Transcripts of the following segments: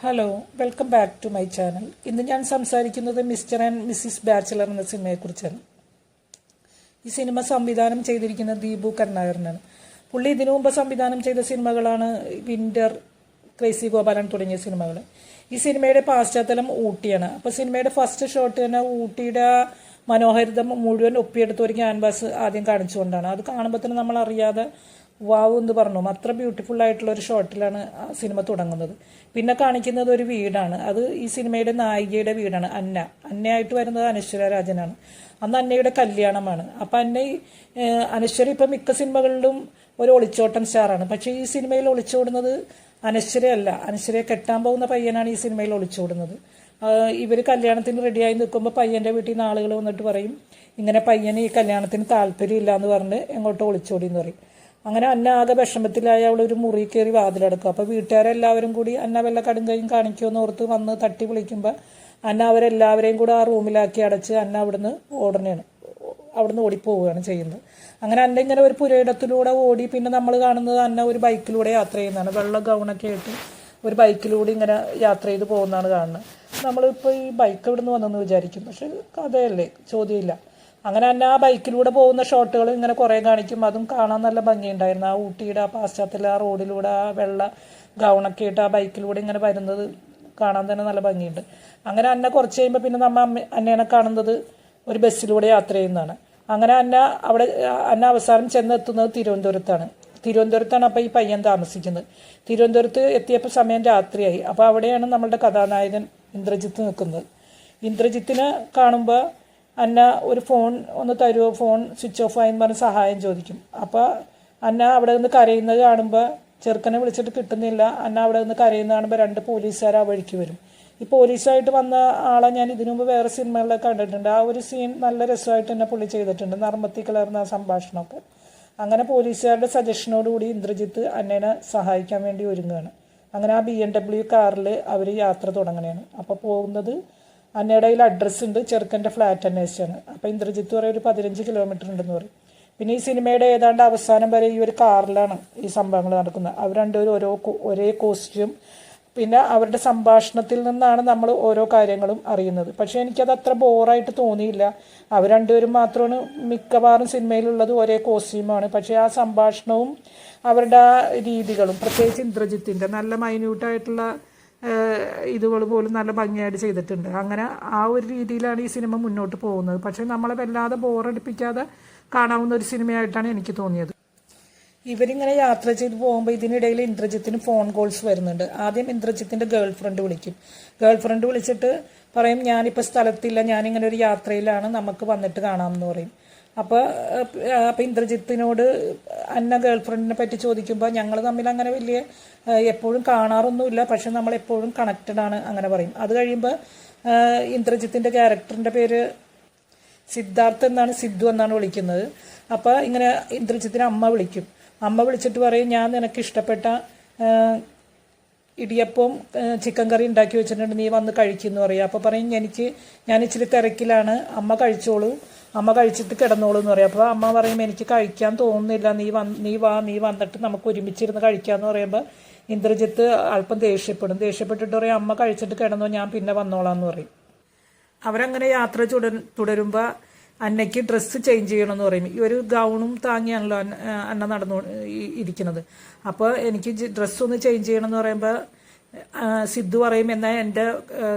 Hello, welcome back to my channel. ഇന്ന് ഞാൻ സംസാരിക്കുന്നത് മിസ്റ്റർ ആൻഡ് മിസ്സിസ് ബാച്ചിലർ എന്ന സിനിമയെക്കുറിച്ചാണ്. ഈ സിനിമ സംവിധാനം ചെയ്തിരിക്കുന്നത് ദീപു കരുണാകരനാണ്. പുള്ളി ഇതിനു മുമ്പ് സംവിധാനം ചെയ്ത സിനിമകളാണ് വിൻ്റർ, ക്രേസി ഗോപാലൻ തുടങ്ങിയ സിനിമകൾ. ഈ സിനിമയുടെ പശ്ചാത്തലം ഊട്ടിയാണ്. അപ്പോൾ സിനിമയുടെ ഫസ്റ്റ് ഷോട്ട് തന്നെ ഊട്ടിയുടെ മനോഹാരിത മുഴുവൻ ഒപ്പിയെടുത്ത ഒരു ക്യാൻവാസ് ആദ്യം കാണിച്ചുകൊണ്ടാണ്. അത് കാണുമ്പോൾ തന്നെ നമ്മൾ അറിയാതെ വാവ് എന്ന് പറഞ്ഞു. അത്ര ബ്യൂട്ടിഫുൾ ആയിട്ടുള്ള ഒരു ഷോട്ടിലാണ് സിനിമ തുടങ്ങുന്നത്. പിന്നെ കാണിക്കുന്നത് ഒരു വീടാണ്. അത് ഈ സിനിമയുടെ നായികയുടെ വീടാണ്. അന്നയായിട്ട് വരുന്നത് അനശ്വര രാജനാണ്. അന്ന് അന്നയുടെ കല്യാണമാണ്. അപ്പം അനശ്വര ഇപ്പം മിക്ക സിനിമകളിലും ഒരു ഒളിച്ചോട്ടം സ്റ്റാറാണ്. പക്ഷേ ഈ സിനിമയിൽ ഒളിച്ചോടുന്നത് അനശ്വരയല്ല. അനശ്വരയെ കെട്ടാൻ പോകുന്ന പയ്യനാണ് ഈ സിനിമയിൽ ഒളിച്ചോടുന്നത്. ഇവർ കല്യാണത്തിന് റെഡിയായി നിൽക്കുമ്പോൾ പയ്യൻ്റെ വീട്ടിൽ നിന്ന് ആളുകൾ വന്നിട്ട് പറയും, ഇങ്ങനെ പയ്യന് ഈ കല്യാണത്തിന് താല്പര്യമില്ല എന്ന് പറഞ്ഞ് എങ്ങോട്ടോ ഒളിച്ചോടി എന്ന് പറയും. അങ്ങനെ അന്ന ആകെ വിഷമത്തിലായി അവൾ ഒരു മുറി കയറി വാതിലടക്കും. അപ്പോൾ വീട്ടുകാരെല്ലാവരും കൂടി അന്ന വല്ല കടുങ്കയും കാണിക്കുമെന്ന് ഓർത്ത് വന്ന് തട്ടി വിളിക്കുമ്പോൾ അന്ന അവരെല്ലാവരെയും കൂടെ ആ റൂമിലാക്കി അടച്ച് അന്ന അവിടുന്ന് ഓടിപ്പോവുകയാണ് ചെയ്യുന്നത്. അങ്ങനെ അന്ന ഇങ്ങനെ ഒരു പുരയിടത്തിലൂടെ ഓടി. പിന്നെ നമ്മൾ കാണുന്നത് അന്ന ഒരു ബൈക്കിലൂടെ യാത്ര ചെയ്യുന്നതാണ്. വെള്ള ഗൗണൊക്കെ ആയിട്ട് ഒരു ബൈക്കിലൂടെ ഇങ്ങനെ യാത്ര ചെയ്ത് പോകുന്നതാണ് കാണുന്നത്. നമ്മളിപ്പോൾ ഈ ബൈക്ക് എവിടെ നിന്ന് വന്നെന്ന് വിചാരിക്കും. പക്ഷെ കഥയല്ലേ, ചോദ്യമില്ല. അങ്ങനെ തന്നെ ആ ബൈക്കിലൂടെ പോകുന്ന ഷോട്ടുകൾ ഇങ്ങനെ കുറേ കാണിക്കും. അതും കാണാൻ നല്ല ഭംഗിയുണ്ടായിരുന്നു. ആ ഊട്ടിയുടെ ആ പാശ്ചാത്യത്തിൽ ആ റോഡിലൂടെ ആ വെള്ള ഗൗണൊക്കെ ഇട്ട് ആ ബൈക്കിലൂടെ ഇങ്ങനെ വരുന്നത് കാണാൻ തന്നെ നല്ല ഭംഗിയുണ്ട്. അങ്ങനെ അന്ന കുറച്ച് കഴിയുമ്പോൾ പിന്നെ അന്നേനെ കാണുന്നത് ഒരു ബസ്സിലൂടെ യാത്ര ചെയ്യുന്നതാണ്. അങ്ങനെ അന്ന അവസാനം ചെന്നെത്തുന്നത് തിരുവനന്തപുരത്താണ്. അപ്പോൾ ഈ പയ്യൻ താമസിക്കുന്നത്. തിരുവനന്തപുരത്ത് എത്തിയപ്പോൾ സമയം രാത്രിയായി. അപ്പോൾ അവിടെയാണ് നമ്മളുടെ കഥാനായകൻ ഇന്ദ്രജിത്ത് നിൽക്കുന്നത്. ഇന്ദ്രജിത്തിനെ കാണുമ്പോൾ അന്ന ഒരു ഫോൺ ഒന്ന് തരുമോ, ഫോൺ സ്വിച്ച് ഓഫ് ആയെന്ന് പറഞ്ഞ് സഹായം ചോദിക്കും. അപ്പോൾ അന്ന അവിടെ നിന്ന് കരയുന്നത് കാണുമ്പോൾ, ചെറുക്കനെ വിളിച്ചിട്ട് കിട്ടുന്നില്ല, അന്ന അവിടെ നിന്ന് കരയുന്നത് കാണുമ്പോൾ 2 പോലീസുകാർ ആ വഴിക്ക് വരും. ഈ പോലീസായിട്ട് വന്ന ആളെ ഞാൻ ഇതിനു മുമ്പ് വേറെ സിനിമകളിലൊക്കെ കണ്ടിട്ടുണ്ട്. ആ ഒരു സീൻ നല്ല രസമായിട്ട് തന്നെ പുള്ളി ചെയ്തിട്ടുണ്ട്. നർമ്മത്തി കലർന്ന ആ സംഭാഷണമൊക്കെ. അങ്ങനെ പോലീസുകാരുടെ സജഷനോടുകൂടി ഇന്ദ്രജിത്ത് അന്നേനെ സഹായിക്കാൻ വേണ്ടി ഒരുങ്ങുകയാണ്. അങ്ങനെ ആ BMW കാറിൽ അവർ യാത്ര തുടങ്ങുകയാണ്. അപ്പോൾ പോകുന്നത് അന്നയുടെ കയ്യിൽ അഡ്രസ്സ് ഉണ്ട്, ചെറുക്കൻ്റെ ഫ്ലാറ്റ് അന്വേഷിച്ചാണ്. അപ്പോൾ ഇന്ദ്രജിത്ത് പറയും ഒരു 15 കിലോമീറ്റർ ഉണ്ടെന്ന് പറയും. പിന്നെ ഈ സിനിമയുടെ ഏതാണ്ട് അവസാനം വരെ ഈ ഒരു കാറിലാണ് ഈ സംഭവങ്ങൾ നടക്കുന്നത്. അവർ രണ്ടുപേരും ഒരേ കോസ്റ്റ്യൂം. പിന്നെ അവരുടെ സംഭാഷണത്തിൽ നിന്നാണ് നമ്മൾ ഓരോ കാര്യങ്ങളും അറിയുന്നത്. പക്ഷേ എനിക്കത് അത്ര ബോറായിട്ട് തോന്നിയില്ല. അവർ രണ്ടുപേരും മാത്രമാണ് മിക്കവാറും സിനിമയിലുള്ളത് ഒരേ കോസ്റ്റ്യൂമാണ്. പക്ഷേ ആ സംഭാഷണവും അവരുടെ ആ രീതികളും, പ്രത്യേകിച്ച് ഇന്ദ്രജിത്തിൻ്റെ നല്ല മൈന്യൂട്ടായിട്ടുള്ള ഇതുകൾ പോലും നല്ല ഭംഗിയായിട്ട് ചെയ്തിട്ടുണ്ട്. അങ്ങനെ ആ ഒരു രീതിയിലാണ് ഈ സിനിമ മുന്നോട്ട് പോകുന്നത്. പക്ഷേ നമ്മളെ വല്ലാതെ ബോറടിപ്പിക്കാതെ കാണാവുന്ന ഒരു സിനിമയായിട്ടാണ് എനിക്ക് തോന്നിയത്. ഇവരിങ്ങനെ യാത്ര ചെയ്ത് പോകുമ്പോൾ ഇതിനിടയിൽ ഇന്ദ്രജിത്തിന് ഫോൺ കോൾസ് വരുന്നുണ്ട്. ആദ്യം ഇന്ദ്രജിത്തിൻ്റെ ഗേൾ ഫ്രണ്ട് വിളിച്ചിട്ട് പറയും, ഞാനിപ്പോൾ സ്ഥലത്തില്ല, ഞാനിങ്ങനെ ഒരു യാത്രയിലാണ്, നമുക്ക് വന്നിട്ട് കാണാമെന്ന് പറയും. അപ്പോൾ ഇന്ദ്രജിത്തിനോട് അന്ന ഗേൾ ഫ്രണ്ടിനെ പറ്റി ചോദിക്കുമ്പോൾ ഞങ്ങൾ തമ്മിൽ അങ്ങനെ വലിയ എപ്പോഴും കാണാറൊന്നുമില്ല, പക്ഷെ നമ്മളെപ്പോഴും കണക്റ്റഡ് ആണ് അങ്ങനെ പറയും. അത് കഴിയുമ്പോൾ ഇന്ദ്രജിത്തിൻ്റെ ക്യാരക്ടറിൻ്റെ പേര് സിദ്ധാർത്ഥ് എന്നാണ്, സിദ്ധു എന്നാണ് വിളിക്കുന്നത്. അപ്പോൾ ഇങ്ങനെ ഇന്ദ്രജിത്തിനെ അമ്മ വിളിച്ചിട്ട് പറയും, ഞാൻ നിനക്ക് ഇഷ്ടപ്പെട്ട ഇടിയപ്പവും ചിക്കൻ കറി ഉണ്ടാക്കി വെച്ചിട്ടുണ്ട്, നീ വന്ന് കഴിക്കുമെന്ന് പറയും. അപ്പോൾ പറയും, ഞാൻ ഇച്ചിരി തിരക്കിലാണ്, അമ്മ കഴിച്ചോളൂ, അമ്മ കഴിച്ചിട്ട് കിടന്നോളൂ എന്ന് പറയും. അപ്പോൾ അമ്മ പറയും, എനിക്ക് കഴിക്കാൻ തോന്നുന്നില്ല, നീ വന്നിട്ട് നമുക്ക് ഒരുമിച്ചിരുന്ന് കഴിക്കാമെന്ന് പറയുമ്പോൾ ഇന്ദ്രജിത്ത് അല്പം ദേഷ്യപ്പെട്ടിട്ട് പറയും, അമ്മ കഴിച്ചിട്ട് കിടന്നോ, ഞാൻ പിന്നെ വന്നോളാം എന്ന് പറയും. അവരങ്ങനെ യാത്ര തുടരുമ്പോൾ അന്നയ്ക്ക് ഡ്രസ്സ് ചേഞ്ച് ചെയ്യണമെന്ന് പറയും. ഈ ഒരു ഗൗണും താങ്ങിയാണല്ലോ അന്ന ഇരിക്കുന്നത്. അപ്പോൾ എനിക്ക് ഡ്രസ്സൊന്ന് ചേഞ്ച് ചെയ്യണമെന്ന് പറയുമ്പോൾ സിദ്ധു പറയും, എന്നാൽ എൻ്റെ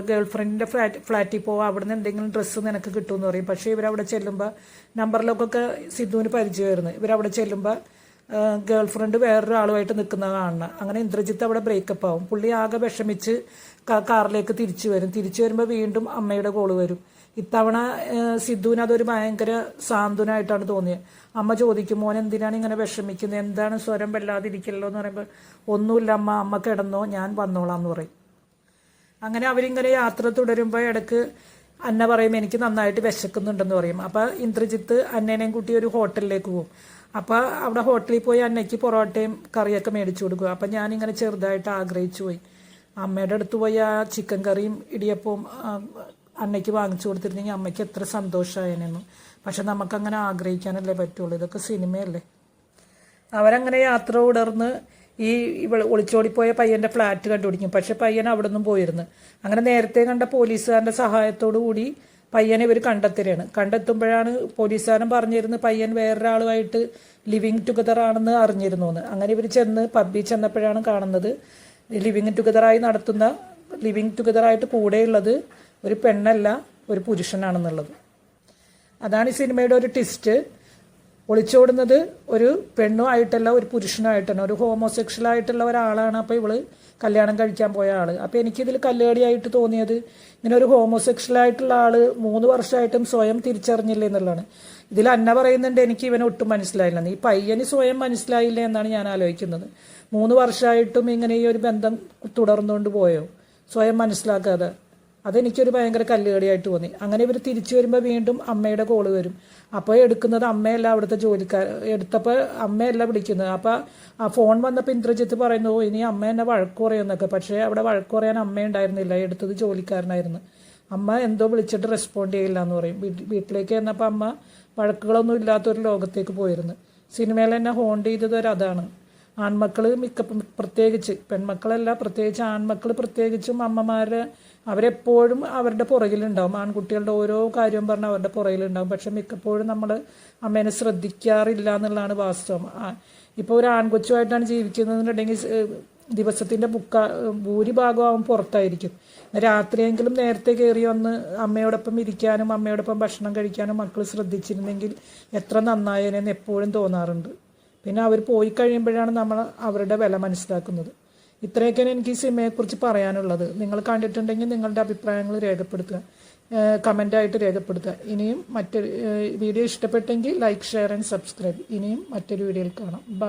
ഗേൾ ഫ്രണ്ടിൻ്റെ ഫ്ലാറ്റിൽ പോവാം, അവിടെ നിന്ന് എന്തെങ്കിലും ഡ്രസ്സ് നിനക്ക് കിട്ടുമെന്ന് പറയും. പക്ഷേ ഇവരവിടെ ചെല്ലുമ്പോൾ നമ്പറിലൊക്കെ സിദ്ധുവിന് പരിചയമായിരുന്നു. ഇവരവിടെ ചെല്ലുമ്പോൾ ഗേൾ ഫ്രണ്ട് വേറൊരാളുമായിട്ട് നിൽക്കുന്നത് കാണണം. അങ്ങനെ ഇന്ദ്രജിത്ത് അവിടെ ബ്രേക്കപ്പ് ആവും. പുള്ളി ആകെ വിഷമിച്ച് കാറിലേക്ക് തിരിച്ചു വരുമ്പോൾ വീണ്ടും അമ്മയുടെ കോള് വരും. ഇത്തവണ സിദ്ധുവിന് അതൊരു ഭയങ്കര സാന്ത്വനമായിട്ടാണ് തോന്നിയത്. അമ്മ ചോദിക്കും, മോൻ എന്തിനാണ് ഇങ്ങനെ വിഷമിക്കുന്നത്, എന്താണ് സ്വരം വല്ലാതിരിക്കല്ലോ എന്ന് പറയുമ്പോൾ, ഒന്നുമില്ല അമ്മ കിടന്നോ, ഞാൻ വന്നോളാം എന്ന് പറയും. അങ്ങനെ അവരിങ്ങനെ യാത്ര തുടരുമ്പോൾ ഇടയ്ക്ക് അന്ന പറയും, എനിക്ക് നന്നായിട്ട് വിശക്കുന്നുണ്ടെന്ന് പറയും. അപ്പോൾ ഇന്ദ്രജിത്ത് അന്നേനെയും കൂട്ടി ഒരു ഹോട്ടലിലേക്ക് പോകും. അപ്പോൾ അവിടെ ഹോട്ടലിൽ പോയി അന്നയ്ക്ക് പൊറോട്ടയും കറിയൊക്കെ മേടിച്ചു കൊടുക്കുക. അപ്പം ഞാനിങ്ങനെ ചെറുതായിട്ട് ആഗ്രഹിച്ചു പോയി, അമ്മയുടെ അടുത്ത് പോയി ആ ചിക്കൻ കറിയും ഇടിയപ്പവും അന്നയ്ക്ക് വാങ്ങിച്ചു കൊടുത്തിരുന്നെങ്കിൽ അമ്മയ്ക്ക് എത്ര സന്തോഷമായെന്നു. പക്ഷെ നമുക്കങ്ങനെ ആഗ്രഹിക്കാനല്ലേ പറ്റുള്ളൂ, ഇതൊക്കെ സിനിമയല്ലേ. അവരങ്ങനെ യാത്ര തുടർന്ന് ഈ ഒളിച്ചോടിപ്പോയ പയ്യൻ്റെ ഫ്ലാറ്റ് കണ്ടുപിടിക്കും. പക്ഷെ പയ്യൻ അവിടെ നിന്നും പോയിരുന്നു. അങ്ങനെ നേരത്തെ കണ്ട പോലീസുകാരൻ്റെ സഹായത്തോടു കൂടി പയ്യനെ ഇവർ കണ്ടെത്തുമ്പോഴാണ് പോലീസുകാരൻ പറഞ്ഞിരുന്നത് പയ്യൻ വേറൊരാളുമായിട്ട് ലിവിങ് ടുഗദർ ആണെന്ന് അറിഞ്ഞിരുന്നു എന്ന്. അങ്ങനെ ഇവർ പബ്ബിൽ ചെന്നപ്പോഴാണ് കാണുന്നത് ലിവിങ് ടുഗദറായിട്ട് കൂടെയുള്ളത് ഒരു പെണ്ണല്ല, ഒരു പുരുഷനാണെന്നുള്ളത്. അതാണ് ഈ സിനിമയുടെ ഒരു ട്വിസ്റ്റ്. ഒളിച്ചോടുന്നത് ഒരു പെണ്ണുമായിട്ടല്ല, ഒരു പുരുഷനായിട്ടാണ്, ഒരു ഹോമോസെക്ഷൽ ആയിട്ടുള്ള ഒരാളാണ്. അപ്പോൾ ഇവള് കല്യാണം കഴിക്കാൻ പോയ ആള്. അപ്പോൾ എനിക്കിതിൽ കല്ലേടിയായിട്ട് തോന്നിയത് ഇങ്ങനെ ഒരു ഹോമോസെക്ഷൽ ആയിട്ടുള്ള ആള് 3 വർഷമായിട്ടും സ്വയം തിരിച്ചറിഞ്ഞില്ല എന്നുള്ളതാണ്. ഇതിൽ അന്ന പറയുന്നുണ്ട് എനിക്ക് ഇവനെ ഒട്ടും മനസ്സിലായില്ലെന്ന്. ഈ പയ്യന് സ്വയം മനസ്സിലായില്ല എന്നാണ് ഞാൻ ആലോചിക്കുന്നത്. 3 വർഷമായിട്ടും ഇങ്ങനെ ഈ ഒരു ബന്ധം തുടർന്നുകൊണ്ട് പോയോ സ്വയം മനസ്സിലാക്കാതെ? അതെനിക്കൊരു ഭയങ്കര കല്ലുകടിയായിട്ട് തോന്നി. അങ്ങനെ ഇവർ തിരിച്ചു വരുമ്പോൾ വീണ്ടും അമ്മയുടെ കോള് വരും. അപ്പോൾ എടുക്കുന്നത് അമ്മയല്ല, അവിടുത്തെ എടുത്തപ്പോൾ അമ്മയല്ല വിളിക്കുന്നത്. അപ്പോൾ ആ ഫോൺ വന്നപ്പോൾ ഇന്ദ്രജിത്ത് പറയുന്നു ഇനി അമ്മ എന്നെ വഴക്ക് പറയുന്നൊക്കെ. പക്ഷേ അവിടെ വഴക്ക് പറയാൻ അമ്മ ഉണ്ടായിരുന്നില്ല, എടുത്തത് ജോലിക്കാരനായിരുന്നു. അമ്മ എന്തോ വിളിച്ചിട്ട് റെസ്പോണ്ട് ചെയ്യില്ല എന്ന് പറയും. വീട്ടിലേക്ക് ചെന്നപ്പോൾ അമ്മ വഴക്കുകളൊന്നും ഇല്ലാത്തൊരു ലോകത്തേക്ക് പോയിരുന്നു. സിനിമയിൽ തന്നെ ഹോണ്ട് ചെയ്തത് അതാണ്. ആൺമക്കൾ പ്രത്യേകിച്ച്, പെൺമക്കളല്ല, പ്രത്യേകിച്ച് ആൺമക്കൾ പ്രത്യേകിച്ചും അമ്മമാരെ അവരെപ്പോഴും അവരുടെ പുറകിലുണ്ടാവും. ആൺകുട്ടികളുടെ ഓരോ കാര്യവും പറഞ്ഞാൽ അവരുടെ പുറകിലുണ്ടാവും. പക്ഷെ മിക്കപ്പോഴും നമ്മൾ അമ്മേനെ ശ്രദ്ധിക്കാറില്ല എന്നുള്ളതാണ് വാസ്തവം. ഇപ്പോൾ ഒരു ആൺകൊച്ചുമായിട്ടാണ് ജീവിക്കുന്നതെന്നുണ്ടെങ്കിൽ ദിവസത്തിൻ്റെ ഭൂരിഭാഗം അവൻ പുറത്തായിരിക്കും. രാത്രിയെങ്കിലും നേരത്തെ കയറി വന്ന് അമ്മയോടൊപ്പം ഇരിക്കാനും അമ്മയോടൊപ്പം ഭക്ഷണം കഴിക്കാനും മക്കൾ ശ്രദ്ധിച്ചിരുന്നെങ്കിൽ എത്ര നന്നായേനെന്ന് എപ്പോഴും തോന്നാറുണ്ട്. പിന്നെ അവർ പോയി കഴിയുമ്പോഴാണ് നമ്മൾ അവരുടെ വില മനസ്സിലാക്കുന്നത്. ഇത്രയൊക്കെയാണ് എനിക്ക് ഈ സിനിമയെക്കുറിച്ച് പറയാനുള്ളത്. നിങ്ങൾ കണ്ടിട്ടുണ്ടെങ്കിൽ നിങ്ങളുടെ അഭിപ്രായങ്ങൾ രേഖപ്പെടുത്തുക, കമൻ്റായിട്ട് രേഖപ്പെടുത്തുക. ഇനിയും മറ്റൊരു വീഡിയോ ഇഷ്ടപ്പെട്ടെങ്കിൽ ലൈക്ക്, ഷെയർ ആൻഡ് സബ്സ്ക്രൈബ്. ഇനിയും മറ്റൊരു വീഡിയോയിൽ കാണാം. ബൈ.